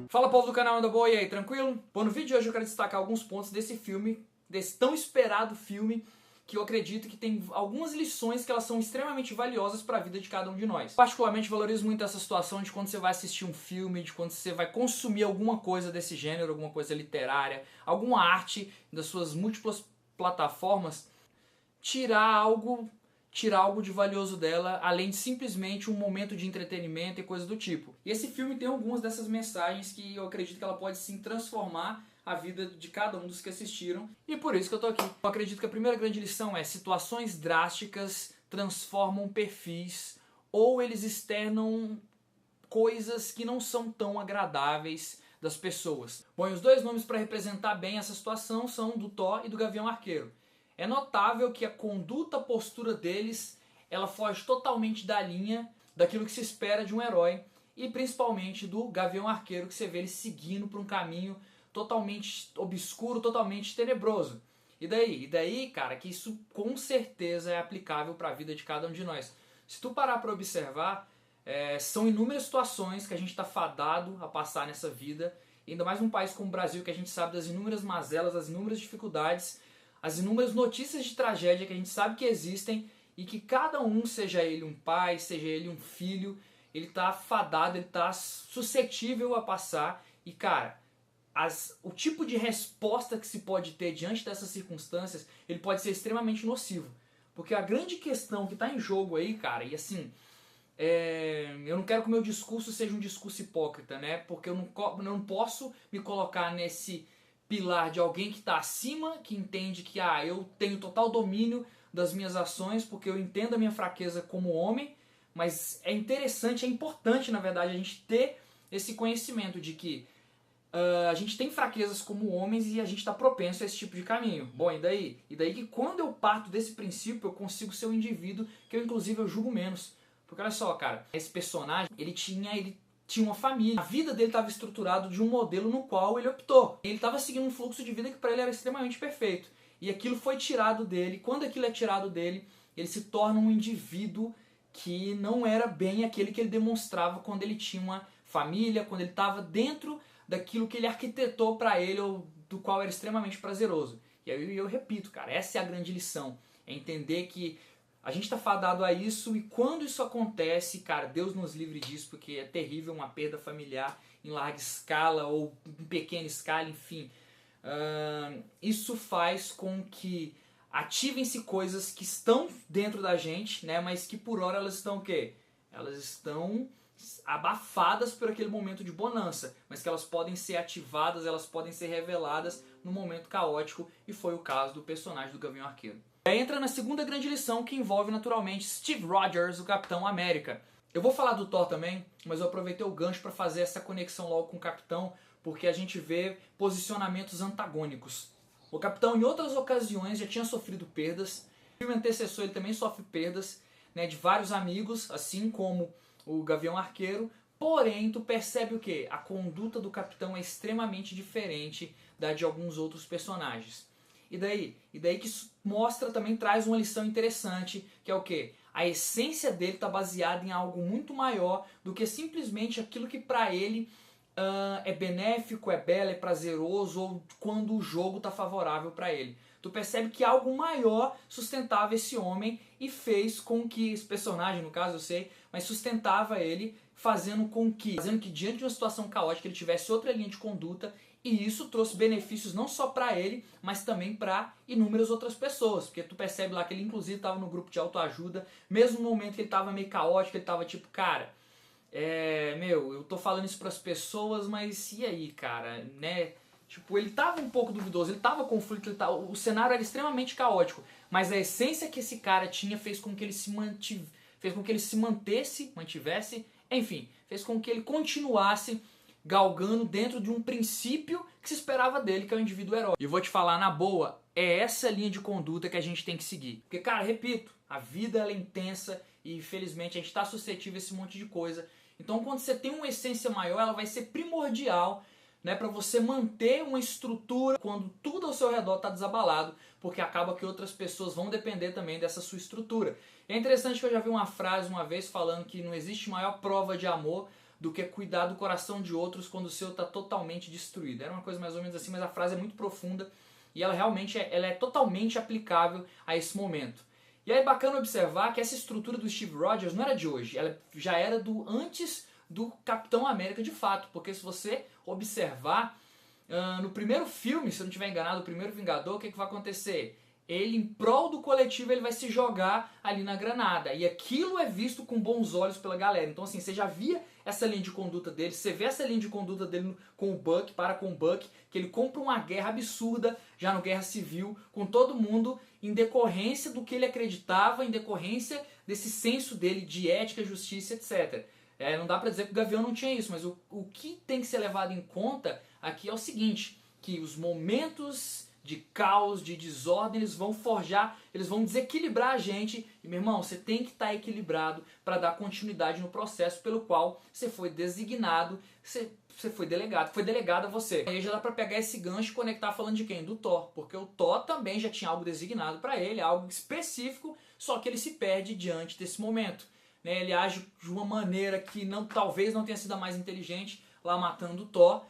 Fala, povo do canal Anda Boa, e aí, tranquilo? Bom, no vídeo de hoje eu quero destacar alguns pontos desse filme, desse tão esperado filme, que eu acredito que tem algumas lições que elas são extremamente valiosas para a vida de cada um de nós. Particularmente valorizo muito essa situação de quando você vai assistir um filme, de quando você vai consumir alguma coisa desse gênero, alguma coisa literária, alguma arte das suas múltiplas plataformas, tirar algo de valioso dela, além de simplesmente um momento de entretenimento e coisa do tipo. E esse filme tem algumas dessas mensagens que eu acredito que ela pode sim transformar a vida de cada um dos que assistiram, e por isso que eu tô aqui. Eu acredito que a primeira grande lição é: situações drásticas transformam perfis, ou eles externam coisas que não são tão agradáveis das pessoas. Bom, e os dois nomes para representar bem essa situação são do Thor e do Gavião Arqueiro. É notável que a conduta, a postura deles, ela foge totalmente da linha daquilo que se espera de um herói, e principalmente do Gavião Arqueiro, que você vê ele seguindo por um caminho totalmente obscuro, totalmente tenebroso. E daí, cara, que isso com certeza é aplicável para a vida de cada um de nós. Se tu parar para observar, são inúmeras situações que a gente está fadado a passar nessa vida, ainda mais num país como o Brasil, que a gente sabe das inúmeras mazelas, das inúmeras dificuldades, as inúmeras notícias de tragédia que a gente sabe que existem, e que cada um, seja ele um pai, seja ele um filho, ele está fadado, ele está suscetível a passar. E cara, o tipo de resposta que se pode ter diante dessas circunstâncias, ele pode ser extremamente nocivo. Porque a grande questão que está em jogo aí, cara, e assim, eu não quero que o meu discurso seja um discurso hipócrita, né? Porque eu não posso me colocar nesse pilar de alguém que está acima, que entende que eu tenho total domínio das minhas ações, porque eu entendo a minha fraqueza como homem. Mas é interessante, é importante, na verdade, a gente ter esse conhecimento de que a gente tem fraquezas como homens e a gente está propenso a esse tipo de caminho. Bom, e daí? E daí que quando eu parto desse princípio, eu consigo ser um indivíduo que eu, inclusive, eu julgo menos. Porque olha só, cara, esse personagem, ele tinha uma família. A vida dele estava estruturada de um modelo no qual ele optou. Ele estava seguindo um fluxo de vida que para ele era extremamente perfeito. E aquilo foi tirado dele. Quando aquilo é tirado dele, ele se torna um indivíduo que não era bem aquele que ele demonstrava quando ele tinha uma família, quando ele estava dentro daquilo que ele arquitetou para ele, ou do qual era extremamente prazeroso. E aí eu repito, cara, essa é a grande lição. É entender que a gente está fadado a isso, e quando isso acontece, cara, Deus nos livre disso, porque é terrível uma perda familiar em larga escala ou em pequena escala, enfim. Isso faz com que ativem-se coisas que estão dentro da gente, né, mas que por hora elas estão o quê? Elas estão abafadas por aquele momento de bonança, mas que elas podem ser ativadas, elas podem ser reveladas no momento caótico, e foi o caso do personagem do Gavião Arqueiro. Aí entra na segunda grande lição, que envolve naturalmente Steve Rogers, o Capitão América. Eu vou falar do Thor também, mas eu aproveitei o gancho para fazer essa conexão logo com o Capitão, porque a gente vê posicionamentos antagônicos. O Capitão, em outras ocasiões, já tinha sofrido perdas. No filme antecessor ele também sofre perdas, né, de vários amigos, assim como o Gavião Arqueiro. Porém, tu percebe o quê? A conduta do Capitão é extremamente diferente da de alguns outros personagens. E daí que isso mostra, também traz uma lição interessante, que é o quê? A essência dele está baseada em algo muito maior do que simplesmente aquilo que para ele é benéfico, é belo, é prazeroso, ou quando o jogo está favorável para ele. Tu percebe que algo maior sustentava esse homem e fez com que, esse personagem no caso eu sei, mas sustentava ele, fazendo que diante de uma situação caótica ele tivesse outra linha de conduta, e isso trouxe benefícios não só para ele, mas também para inúmeras outras pessoas. Porque tu percebe lá que ele inclusive estava no grupo de autoajuda, mesmo no momento que ele estava meio caótico, ele estava tipo, cara, eu tô falando isso pras pessoas, mas e aí, cara, né? Tipo, ele tava um pouco duvidoso, ele tava conflito, o cenário era extremamente caótico, mas a essência que esse cara tinha fez com que ele se mantivesse, enfim, fez com que ele continuasse galgando dentro de um princípio que se esperava dele, que é o indivíduo herói. E eu vou te falar na boa, é essa linha de conduta que a gente tem que seguir. Porque, cara, repito, a vida ela é intensa e infelizmente a gente está suscetível a esse monte de coisa. Então quando você tem uma essência maior, ela vai ser primordial né, para você manter uma estrutura quando tudo ao seu redor está desabalado, porque acaba que outras pessoas vão depender também dessa sua estrutura. E é interessante que eu já vi uma frase uma vez falando que não existe maior prova de amor do que cuidar do coração de outros quando o seu está totalmente destruído. Era uma coisa mais ou menos assim, mas a frase é muito profunda e ela realmente ela é totalmente aplicável a esse momento. E aí é bacana observar que essa estrutura do Steve Rogers não era de hoje, ela já era do antes do Capitão América de fato, porque se você observar no primeiro filme, se eu não estiver enganado, o primeiro Vingador, o que vai acontecer? Ele, em prol do coletivo, ele vai se jogar ali na granada. E aquilo é visto com bons olhos pela galera. Então, assim, você já via essa linha de conduta dele, você vê essa linha de conduta dele com o Buck, com o Buck, que ele compra uma guerra absurda, já no Guerra Civil, com todo mundo, em decorrência do que ele acreditava, em decorrência desse senso dele de ética, justiça, etc. Não dá pra dizer que o Gavião não tinha isso, mas o que tem que ser levado em conta aqui é o seguinte, que os momentos de caos, de desordem, eles vão forjar, eles vão desequilibrar a gente. E, meu irmão, você tem que estar equilibrado para dar continuidade no processo pelo qual você foi designado, você foi delegado, foi delegado a você. Aí já dá para pegar esse gancho e conectar falando de quem? Do Thor, porque o Thor também já tinha algo designado para ele, algo específico, só que ele se perde diante desse momento. Ele age de uma maneira que talvez não tenha sido a mais inteligente, lá matando o Thor,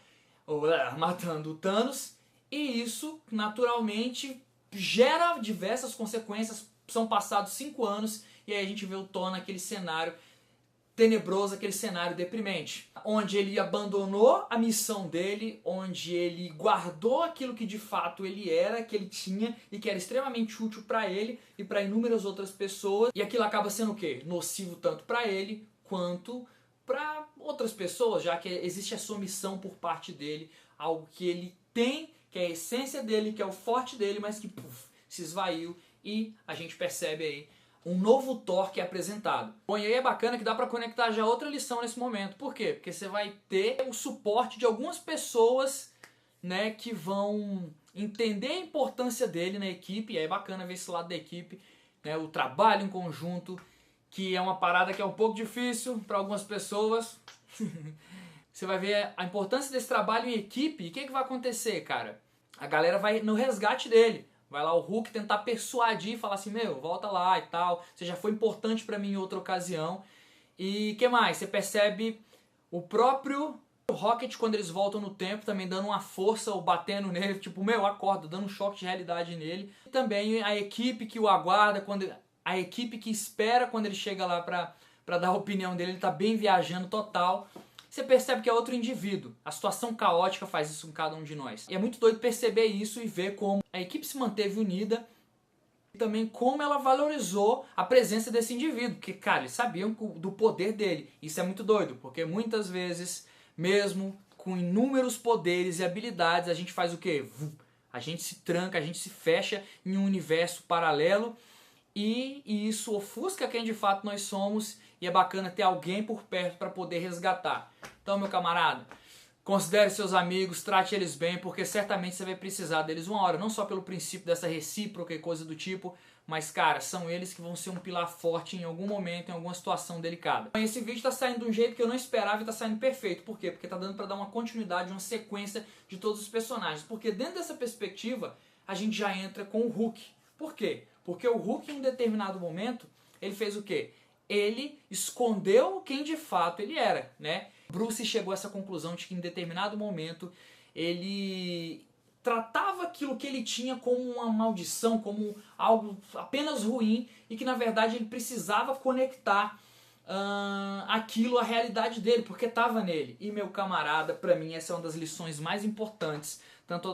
ou matando o Thanos, e isso, naturalmente, gera diversas consequências. São passados 5 anos e aí a gente vê o Thor naquele cenário tenebroso, aquele cenário deprimente. Onde ele abandonou a missão dele, onde ele guardou aquilo que de fato ele era, que ele tinha e que era extremamente útil para ele e para inúmeras outras pessoas. E aquilo acaba sendo o quê? Nocivo tanto para ele quanto para outras pessoas, já que existe a sua missão por parte dele, algo que ele tem, que é a essência dele, que é o forte dele, mas que se esvaiu e a gente percebe aí um novo Thor que é apresentado. Bom, e aí é bacana que dá pra conectar já outra lição nesse momento. Por quê? Porque você vai ter o suporte de algumas pessoas, né, que vão entender a importância dele na equipe, e aí é bacana ver esse lado da equipe, né, o trabalho em conjunto, que é uma parada que é um pouco difícil para algumas pessoas. Você vai ver a importância desse trabalho em equipe. E o que vai acontecer, cara? A galera vai no resgate dele. Vai lá o Hulk tentar persuadir, falar assim, meu, volta lá e tal. Você já foi importante pra mim em outra ocasião. E o que mais? Você percebe o próprio Rocket, quando eles voltam no tempo, também dando uma força ou batendo nele. Tipo, meu, acorda, dando um choque de realidade nele. E também a equipe que o aguarda, a equipe que espera quando ele chega lá pra dar a opinião dele. Ele tá bem viajando total. Você percebe que é outro indivíduo. A situação caótica faz isso com cada um de nós. E é muito doido perceber isso e ver como a equipe se manteve unida e também como ela valorizou a presença desse indivíduo. Porque, cara, eles sabiam do poder dele. Isso é muito doido, porque muitas vezes, mesmo com inúmeros poderes e habilidades, a gente faz o quê? A gente se tranca, a gente se fecha em um universo paralelo e isso ofusca quem de fato nós somos. E é bacana ter alguém por perto para poder resgatar. Então, meu camarada, considere seus amigos, trate eles bem, porque certamente você vai precisar deles uma hora. Não só pelo princípio dessa recíproca e coisa do tipo, mas, cara, são eles que vão ser um pilar forte em algum momento, em alguma situação delicada. Esse vídeo está saindo de um jeito que eu não esperava e está saindo perfeito. Por quê? Porque está dando para dar uma continuidade, uma sequência de todos os personagens. Porque dentro dessa perspectiva, a gente já entra com o Hulk. Por quê? Porque o Hulk, em um determinado momento, ele fez o quê? Ele escondeu quem de fato ele era, né? Bruce chegou a essa conclusão de que em determinado momento ele tratava aquilo que ele tinha como uma maldição, como algo apenas ruim e que na verdade ele precisava conectar aquilo à realidade dele, porque estava nele. E meu camarada, pra mim essa é uma das lições mais importantes,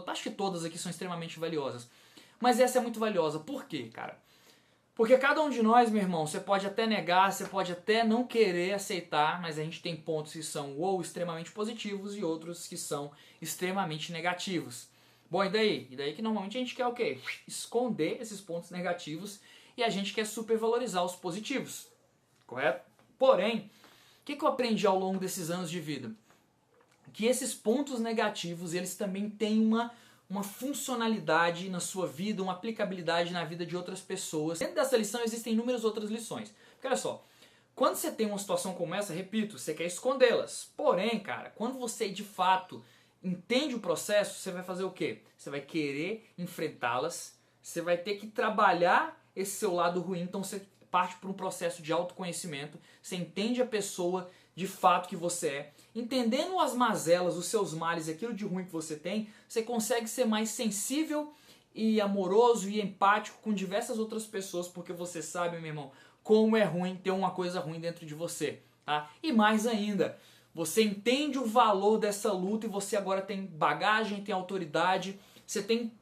acho que todas aqui são extremamente valiosas, mas essa é muito valiosa. Por quê, cara? Porque cada um de nós, meu irmão, você pode até negar, você pode até não querer aceitar, mas a gente tem pontos que são ou extremamente positivos e outros que são extremamente negativos. Bom, e daí? E daí que normalmente a gente quer o quê? Esconder esses pontos negativos e a gente quer supervalorizar os positivos, correto? Porém, o que eu aprendi ao longo desses anos de vida? Que esses pontos negativos, eles também têm uma funcionalidade na sua vida, uma aplicabilidade na vida de outras pessoas. Dentro dessa lição existem inúmeras outras lições. Porque olha só, quando você tem uma situação como essa, repito, você quer escondê-las. Porém, cara, quando você de fato entende o processo, você vai fazer o quê? Você vai querer enfrentá-las, você vai ter que trabalhar esse seu lado ruim, então você parte para um processo de autoconhecimento, você entende a pessoa de fato que você é. Entendendo as mazelas, os seus males, aquilo de ruim que você tem, você consegue ser mais sensível e amoroso e empático com diversas outras pessoas, porque você sabe, meu irmão, como é ruim ter uma coisa ruim dentro de você, tá? E mais ainda, você entende o valor dessa luta e você agora tem bagagem, tem autoridade, você tem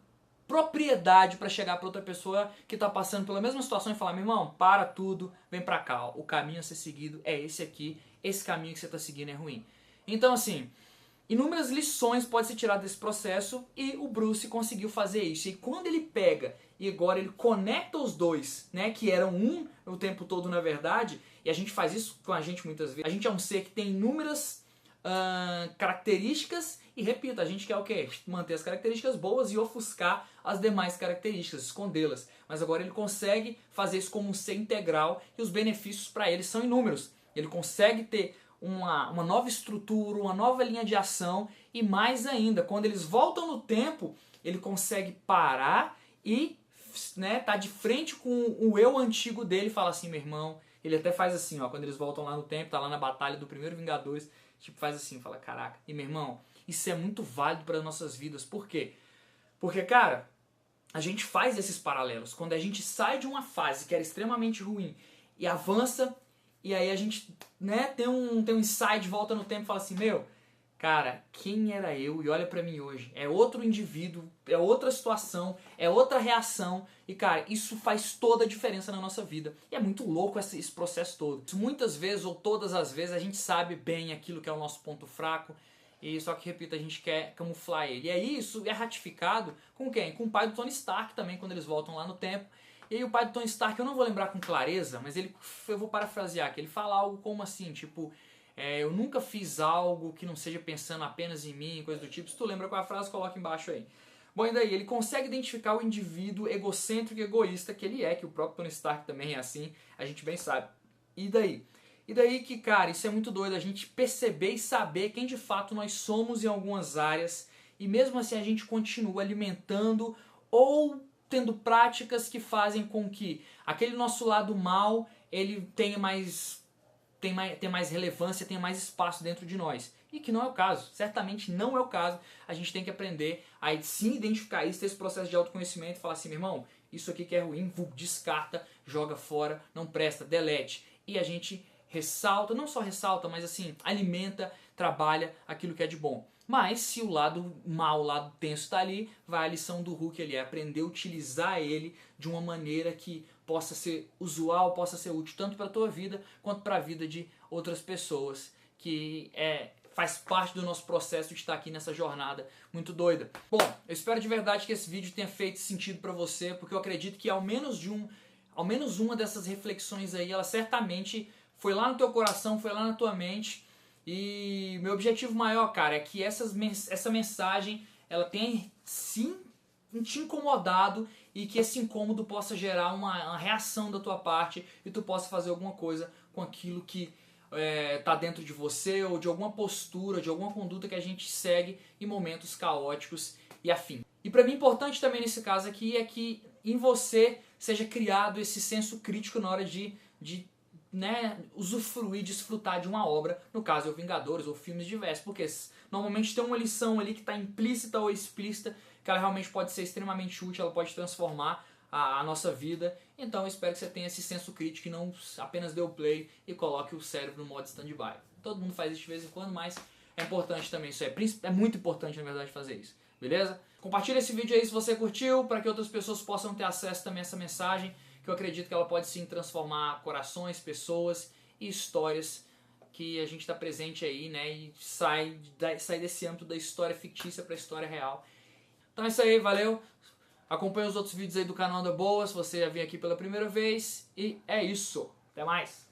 propriedade para chegar para outra pessoa que está passando pela mesma situação e falar: meu irmão, para tudo, vem para cá, o caminho a ser seguido é esse aqui, esse caminho que você está seguindo é ruim. Então, assim, inúmeras lições podem ser tiradas desse processo e o Bruce conseguiu fazer isso. E quando ele pega e agora ele conecta os dois, né, que eram um o tempo todo na verdade, e a gente faz isso com a gente muitas vezes, a gente é um ser que tem inúmeras características e, repito, a gente quer o quê? Manter as características boas e ofuscar as demais características, escondê-las. Mas agora ele consegue fazer isso como um ser integral e os benefícios para ele são inúmeros. Ele consegue ter uma nova estrutura, uma nova linha de ação e mais ainda, quando eles voltam no tempo, ele consegue parar e, né, tá de frente com o eu antigo dele e fala assim: meu irmão, ele até faz assim, ó, quando eles voltam lá no tempo, tá lá na batalha do primeiro Vingadores, tipo, faz assim, fala: caraca, e meu irmão, isso é muito válido para as nossas vidas. Por quê? Porque, cara, a gente faz esses paralelos. Quando a gente sai de uma fase que era extremamente ruim e avança, e aí a gente, né, tem um insight, volta no tempo e fala assim: meu, cara, quem era eu? E olha pra mim hoje. É outro indivíduo, é outra situação, é outra reação. E, cara, isso faz toda a diferença na nossa vida. E é muito louco esse processo todo. Muitas vezes, ou todas as vezes, a gente sabe bem aquilo que é o nosso ponto fraco. E só que, repito, a gente quer camuflar ele. E aí isso é ratificado com quem? Com o pai do Tony Stark também, quando eles voltam lá no tempo. E aí o pai do Tony Stark, eu não vou lembrar com clareza, mas eu vou parafrasear, que ele fala algo como assim, tipo: eu nunca fiz algo que não seja pensando apenas em mim, coisa do tipo. Se tu lembra qual é a frase, coloca embaixo aí. Bom, e daí? Ele consegue identificar o indivíduo egocêntrico e egoísta que ele é, que o próprio Tony Stark também é assim, a gente bem sabe. E daí? E daí que, cara, isso é muito doido, a gente perceber e saber quem de fato nós somos em algumas áreas, e mesmo assim a gente continua alimentando ou tendo práticas que fazem com que aquele nosso lado mal, ele tenha mais relevância, tenha mais espaço dentro de nós. E que não é o caso, certamente não é o caso. A gente tem que aprender a sim identificar isso, ter esse processo de autoconhecimento e falar assim: meu irmão, isso aqui que é ruim, descarta, joga fora, não presta, delete. E a gente ressalta, não só ressalta, mas assim, alimenta, trabalha aquilo que é de bom. Mas se o lado mal, o lado tenso está ali, vai a lição do Hulk, ele é aprender a utilizar ele de uma maneira que possa ser usual, possa ser útil tanto para a tua vida quanto para a vida de outras pessoas, que faz parte do nosso processo de estar aqui nessa jornada muito doida. Bom, eu espero de verdade que esse vídeo tenha feito sentido para você, porque eu acredito que ao menos uma dessas reflexões aí, ela certamente foi lá no teu coração, foi lá na tua mente. E meu objetivo maior, cara, é que essa mensagem ela tenha sim te incomodado e que esse incômodo possa gerar uma reação da tua parte e tu possa fazer alguma coisa com aquilo que tá dentro de você, ou de alguma postura, de alguma conduta que a gente segue em momentos caóticos e afim. E para mim importante também nesse caso aqui é que em você seja criado esse senso crítico na hora de usufruir, desfrutar de uma obra, no caso é o Vingadores ou filmes diversos, porque normalmente tem uma lição ali que está implícita ou explícita, que ela realmente pode ser extremamente útil, ela pode transformar a nossa vida. Então eu espero que você tenha esse senso crítico e não apenas dê o play e coloque o cérebro no modo stand-by. Todo mundo faz isso de vez em quando, mas é importante também, isso é muito importante na verdade fazer isso, beleza? Compartilha esse vídeo aí se você curtiu, para que outras pessoas possam ter acesso também a essa mensagem, que eu acredito que ela pode sim transformar corações, pessoas e histórias que a gente está presente aí, né? E sai desse âmbito da história fictícia para a história real. Então é isso aí, valeu! Acompanhe os outros vídeos aí do canal Anda Boa, se você já veio aqui pela primeira vez. E é isso, até mais!